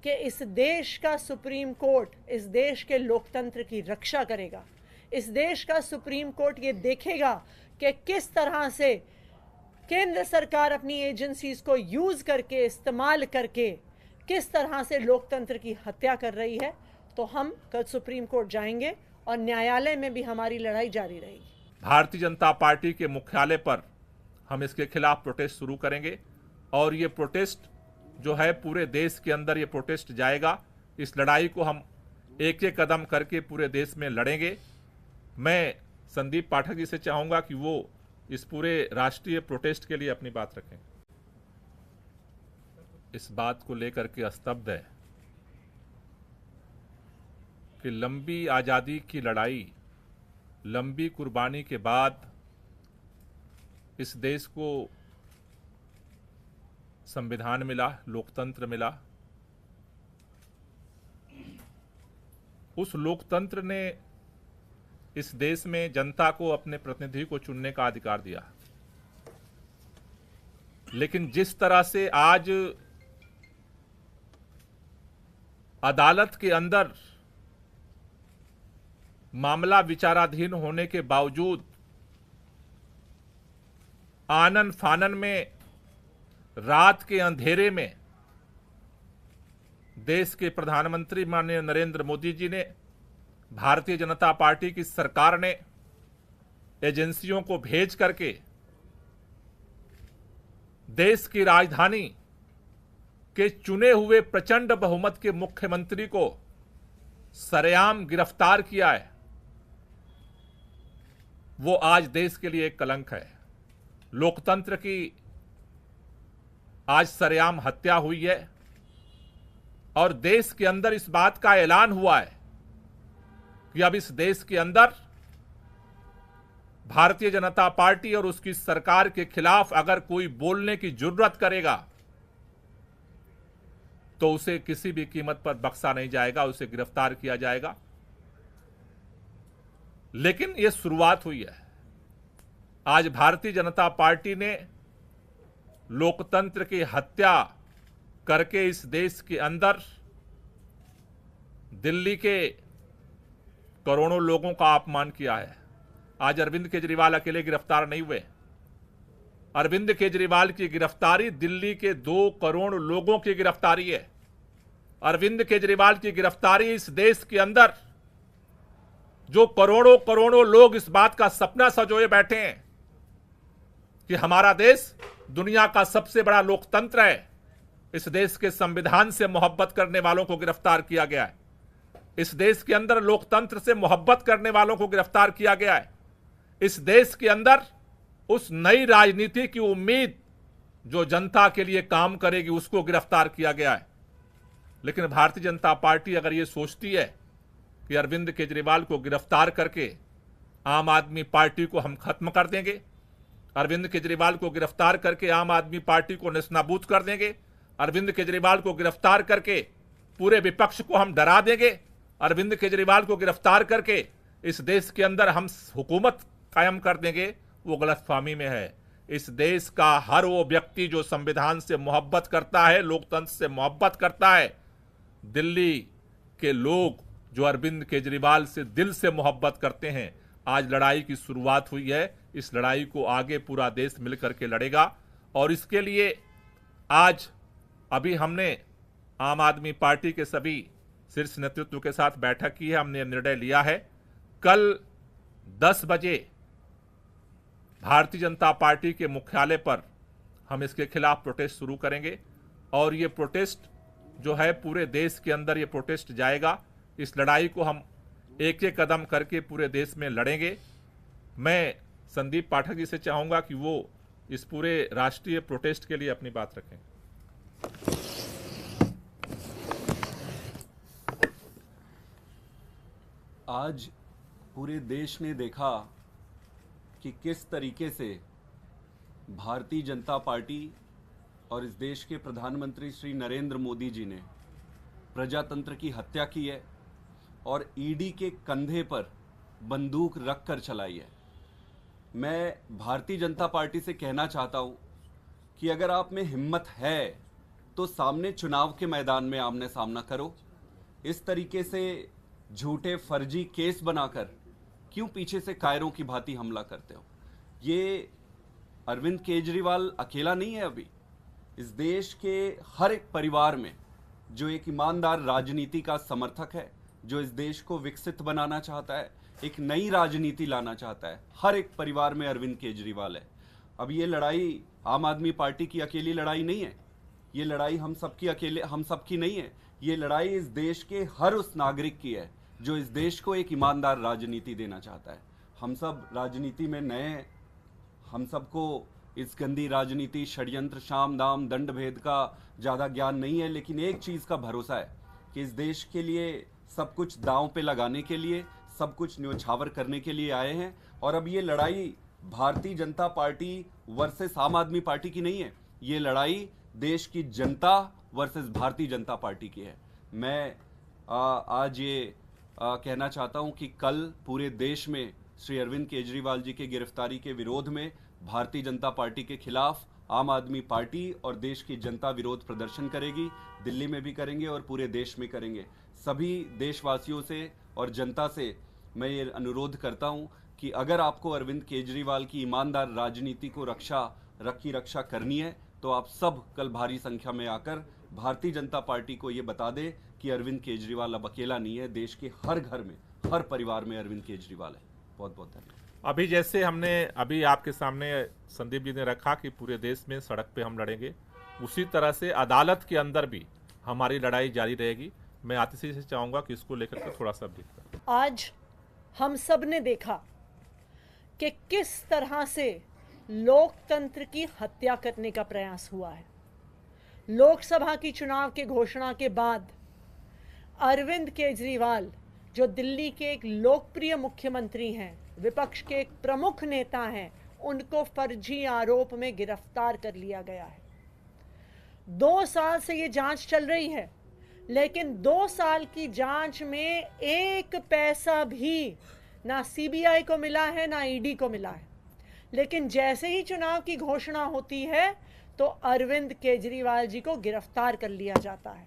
कि इस देश का सुप्रीम कोर्ट इस देश के लोकतंत्र की रक्षा करेगा। इस देश का सुप्रीम कोर्ट ये देखेगा कि किस तरह से केंद्र सरकार अपनी एजेंसीज को यूज़ करके, इस्तेमाल करके किस तरह से लोकतंत्र की हत्या कर रही है। तो हम कल सुप्रीम कोर्ट जाएंगे और न्यायालय में भी हमारी लड़ाई जारी रहेगी। भारतीय जनता पार्टी के मुख्यालय पर हम इसके खिलाफ प्रोटेस्ट शुरू करेंगे और ये प्रोटेस्ट जो है पूरे देश के अंदर ये प्रोटेस्ट जाएगा। इस लड़ाई को हम एक एक कदम करके पूरे देश में लड़ेंगे। मैं संदीप पाठक जी से चाहूंगा कि वो इस पूरे राष्ट्रीय प्रोटेस्ट के लिए अपनी बात रखें। इस बात को लेकर के स्तब्ध है कि लंबी आज़ादी की लड़ाई, लंबी कुर्बानी के बाद इस देश को संविधान मिला, लोकतंत्र मिला। उस लोकतंत्र ने इस देश में जनता को अपने प्रतिनिधि को चुनने का अधिकार दिया, लेकिन जिस तरह से आज अदालत के अंदर मामला विचाराधीन होने के बावजूद आनन फानन में, रात के अंधेरे में देश के प्रधानमंत्री माननीय नरेंद्र मोदी जी ने, भारतीय जनता पार्टी की सरकार ने एजेंसियों को भेज करके देश की राजधानी के चुने हुए प्रचंड बहुमत के मुख्यमंत्री को सरेआम गिरफ्तार किया है, वो आज देश के लिए एक कलंक है। लोकतंत्र की आज सरेआम हत्या हुई है और देश के अंदर इस बात का ऐलान हुआ है कि अब इस देश के अंदर भारतीय जनता पार्टी और उसकी सरकार के खिलाफ अगर कोई बोलने की जुर्रत करेगा तो उसे किसी भी कीमत पर बख्शा नहीं जाएगा, उसे गिरफ्तार किया जाएगा। लेकिन यह शुरुआत हुई है। आज भारतीय जनता पार्टी ने लोकतंत्र की हत्या करके इस देश के अंदर दिल्ली के करोड़ों लोगों का अपमान किया है। आज अरविंद केजरीवाल अकेले गिरफ्तार नहीं हुए। अरविंद केजरीवाल की गिरफ्तारी दिल्ली के 2 करोड़ लोगों की गिरफ्तारी है। अरविंद केजरीवाल की गिरफ्तारी इस देश के अंदर जो करोड़ों करोड़ों लोग इस बात का सपना सजोए बैठे हैं कि हमारा देश दुनिया का सबसे बड़ा लोकतंत्र है, इस देश के संविधान से मोहब्बत करने वालों को गिरफ्तार किया गया है। इस देश के अंदर लोकतंत्र से मोहब्बत करने वालों को गिरफ्तार किया गया है। इस देश के अंदर उस नई राजनीति की उम्मीद जो जनता के लिए काम करेगी उसको गिरफ्तार किया गया है। लेकिन भारतीय जनता पार्टी अगर ये सोचती है कि अरविंद केजरीवाल को गिरफ्तार करके आम आदमी पार्टी को हम खत्म कर देंगे, अरविंद केजरीवाल को गिरफ्तार करके आम आदमी पार्टी को नेस्तनाबूद कर देंगे, अरविंद केजरीवाल को गिरफ्तार करके पूरे विपक्ष को हम डरा देंगे, अरविंद केजरीवाल को गिरफ्तार करके इस देश के अंदर हम हुकूमत कायम कर देंगे, वो गलतफहमी में है। इस देश का हर वो व्यक्ति जो संविधान से मोहब्बत करता है, लोकतंत्र से मोहब्बत करता है, दिल्ली के लोग जो अरविंद केजरीवाल से दिल से मोहब्बत करते हैं, आज लड़ाई की शुरुआत हुई है। इस लड़ाई को आगे पूरा देश मिलकर के लड़ेगा और इसके लिए आज अभी हमने आम आदमी पार्टी के सभी शीर्ष नेतृत्व के साथ बैठक की है। हमने निर्णय लिया है कल 10 बजे भारतीय जनता पार्टी के मुख्यालय पर हम इसके खिलाफ प्रोटेस्ट शुरू करेंगे और ये प्रोटेस्ट जो है पूरे देश के अंदर ये प्रोटेस्ट जाएगा। इस लड़ाई को हम एक एक कदम करके पूरे देश में लड़ेंगे। मैं संदीप पाठक जी से चाहूंगा कि वो इस पूरे राष्ट्रीय प्रोटेस्ट के लिए अपनी बात रखें। आज पूरे देश ने देखा कि किस तरीके से भारतीय जनता पार्टी और इस देश के प्रधानमंत्री श्री नरेंद्र मोदी जी ने प्रजातंत्र की हत्या की है और ईडी के कंधे पर बंदूक रखकर चलाई है। मैं भारतीय जनता पार्टी से कहना चाहता हूं कि अगर आप में हिम्मत है तो सामने चुनाव के मैदान में आमने सामना करो। इस तरीके से झूठे फर्जी केस बनाकर क्यों पीछे से कायरों की भांति हमला करते हो? ये अरविंद केजरीवाल अकेला नहीं है। अभी इस देश के हर एक परिवार में जो एक ईमानदार राजनीति का समर्थक है, जो इस देश को विकसित बनाना चाहता है, एक नई राजनीति लाना चाहता है, हर एक परिवार में अरविंद केजरीवाल है। अब ये लड़ाई आम आदमी पार्टी की अकेली लड़ाई नहीं है, ये लड़ाई हम सबकी नहीं है। ये लड़ाई इस देश के हर उस नागरिक की है जो इस देश को एक ईमानदार राजनीति देना चाहता है। हम सब राजनीति में नए हैं, हम सबको इस गंदी राजनीति, षड्यंत्र, शाम दाम दंड भेद का ज़्यादा ज्ञान नहीं है, लेकिन एक चीज़ का भरोसा है कि इस देश के लिए सब कुछ दांव पे लगाने के लिए, सब कुछ न्योछावर करने के लिए आए हैं। और अब ये लड़ाई भारतीय जनता पार्टी वर्सेस आम आदमी पार्टी की नहीं है, ये लड़ाई देश की जनता वर्सेस भारतीय जनता पार्टी की है। मैं आज ये कहना चाहता हूं कि कल पूरे देश में श्री अरविंद केजरीवाल जी के गिरफ्तारी के विरोध में भारतीय जनता पार्टी के खिलाफ आम आदमी पार्टी और देश की जनता विरोध प्रदर्शन करेगी। दिल्ली में भी करेंगे और पूरे देश में करेंगे। सभी देशवासियों से और जनता से मैं ये अनुरोध करता हूं कि अगर आपको अरविंद केजरीवाल की ईमानदार राजनीति को रक्षा करनी है तो आप सब कल भारी संख्या में आकर भारतीय जनता पार्टी को ये बता दें कि अरविंद केजरीवाल अब अकेला नहीं है। देश के हर घर में, हर परिवार में अरविंद केजरीवाल है। बहुत बहुत धन्यवाद। अभी जैसे हमने अभी आपके सामने संदीप जी ने रखा कि पूरे देश में सड़क पे हम लड़ेंगे, उसी तरह से अदालत के अंदर भी हमारी लड़ाई जारी रहेगी। मैं आतिशी से चाहूंगा कि इसको लेकर के थोड़ा सा ब्रीफ करें। आज हम सब ने देखा कि किस तरह से लोकतंत्र की हत्या करने का प्रयास हुआ है। लोकसभा की चुनाव के घोषणा के बाद अरविंद केजरीवाल, जो दिल्ली के एक लोकप्रिय मुख्यमंत्री हैं, विपक्ष के एक प्रमुख नेता हैं, उनको फर्जी आरोप में गिरफ्तार कर लिया गया है। 2 साल से ये जांच चल रही है, लेकिन 2 साल की जांच में एक पैसा भी ना सीबीआई को मिला है ना ईडी को मिला है। लेकिन जैसे ही चुनाव की घोषणा होती है तो अरविंद केजरीवाल जी को गिरफ्तार कर लिया जाता है।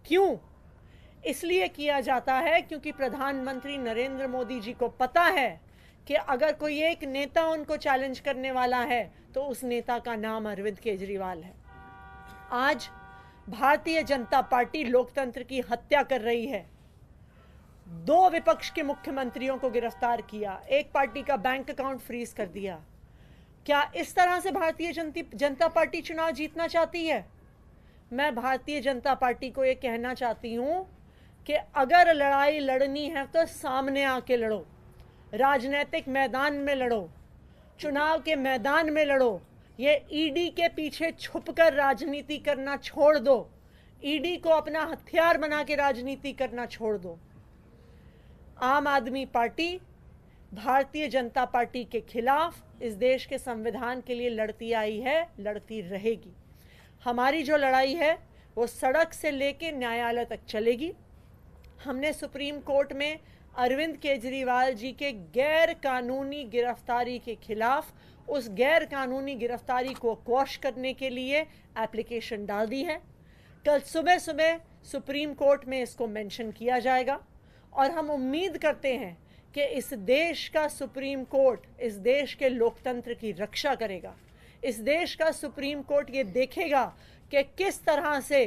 क्यों? इसलिए किया जाता है क्योंकि प्रधानमंत्री नरेंद्र मोदी जी को पता है कि अगर कोई एक नेता उनको चैलेंज करने वाला है तो उस नेता का नाम अरविंद केजरीवाल है। आज भारतीय जनता पार्टी लोकतंत्र की हत्या कर रही है। 2 विपक्ष के मुख्यमंत्रियों को गिरफ्तार किया, एक पार्टी का बैंक अकाउंट फ्रीज कर दिया। क्या इस तरह से भारतीय जनता पार्टी चुनाव जीतना चाहती है? मैं भारतीय जनता पार्टी को ये कहना चाहती हूं कि अगर लड़ाई लड़नी है तो सामने आके लड़ो, राजनीतिक मैदान में लड़ो, चुनाव के मैदान में लड़ो। ये ईडी के पीछे छुपकर राजनीति करना छोड़ दो, ईडी को अपना हथियार बना के राजनीति करना छोड़ दो। आम आदमी पार्टी भारतीय जनता पार्टी के खिलाफ इस देश के संविधान के लिए लड़ती आई है, लड़ती रहेगी। हमारी जो लड़ाई है वो सड़क से लेकर न्यायालय तक चलेगी। हमने सुप्रीम कोर्ट में अरविंद केजरीवाल जी के गैर कानूनी गिरफ्तारी के खिलाफ उस गैर कानूनी गिरफ्तारी को क्वॉश करने के लिए एप्लीकेशन डाल दी है। कल सुबह सुबह सुप्रीम कोर्ट में इसको मेंशन किया जाएगा और हम उम्मीद करते हैं कि इस देश का सुप्रीम कोर्ट इस देश के लोकतंत्र की रक्षा करेगा। इस देश का सुप्रीम कोर्ट ये देखेगा कि किस तरह से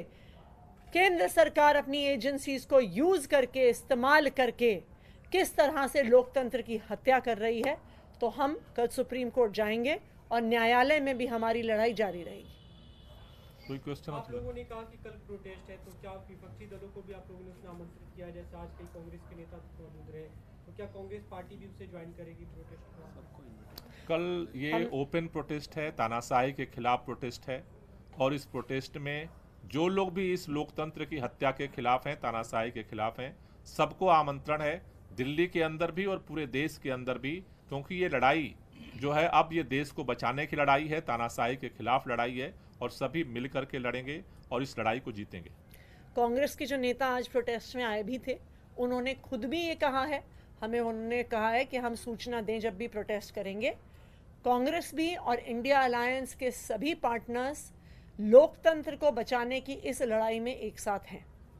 केंद्र सरकार अपनी एजेंसीज को यूज करके, इस्तेमाल करके किस तरह से लोकतंत्र की हत्या कर रही है। तो हम कल सुप्रीम कोर्ट जाएंगे और न्यायालय में भी हमारी लड़ाई जारी रहेगी। कोई क्वेश्चन? आप लोगों ने कहा कि कल प्रोटेस्ट है, तो क्या विपक्षी दलों को भी आप लोगों ने उसमें आमंत्रित किया? जैसे आज कई कांग्रेस के नेता मौजूद रहे, तो क्या कांग्रेस पार्टी भी उसे ज्वाइन करेगी प्रोटेस्ट में? कल ये ओपन प्रोटेस्ट है, तानाशाही के खिलाफ प्रोटेस्ट है और इस प्रोटेस्ट में जो लोग भी इस लोकतंत्र की हत्या के खिलाफ हैं, तानाशाही के खिलाफ हैं, सबको आमंत्रण है, दिल्ली के अंदर भी और पूरे देश के अंदर भी, क्योंकि ये लड़ाई जो है अब ये देश को बचाने की लड़ाई है, तानाशाही के खिलाफ लड़ाई है और सभी मिल करके लड़ेंगे और इस लड़ाई को जीतेंगे। कांग्रेस के जो नेता आज प्रोटेस्ट में आए भी थे, उन्होंने खुद भी ये कहा है, हमें उन्होंने कहा है कि हम सूचना दें जब भी प्रोटेस्ट करेंगे। कांग्रेस भी और इंडिया अलायंस के सभी पार्टनर्स लोकतंत्र को बचाने की इस लड़ाई में एक साथ हैं।